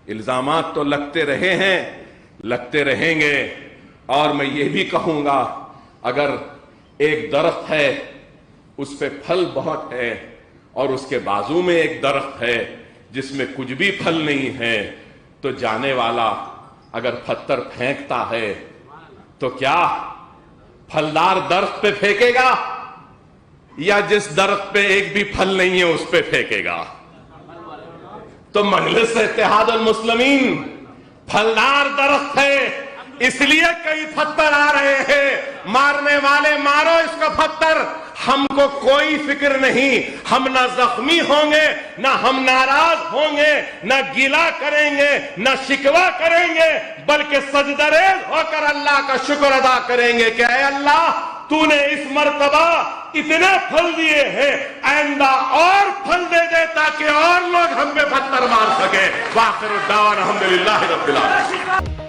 الزامات تو لگتے رہے ہیں، لگتے رہیں گے، اور میں یہ بھی کہوں گا اگر ایک درخت ہے اس پہ پھل بہت ہے اور اس کے بازو میں ایک درخت ہے جس میں کچھ بھی پھل نہیں ہے، تو جانے والا اگر پتھر پھینکتا ہے تو کیا پھلدار درخت پہ پھینکے گا یا جس درخت پہ ایک بھی پھل نہیں ہے اس پہ پھینکے گا؟ تو مجلس اتحاد المسلمین پھلدار درخت ہے، اس لیے کئی پتھر آ رہے ہیں، مارنے والے مارو اس کا پتھر، ہم کو کوئی فکر نہیں، ہم نہ زخمی ہوں گے، نہ ہم ناراض ہوں گے، نہ گیلا کریں گے، نہ شکوہ کریں گے، بلکہ سجدہ ریز ہو کر اللہ کا شکر ادا کریں گے کہ اے اللہ تو نے اس مرتبہ اتنے پھل دیے ہیں، آئندہ اور پھل دے دے تاکہ اور لوگ ہم پہ پتھر مار سکے۔ وآخر الدعوانا الحمدللہ رب العالمین۔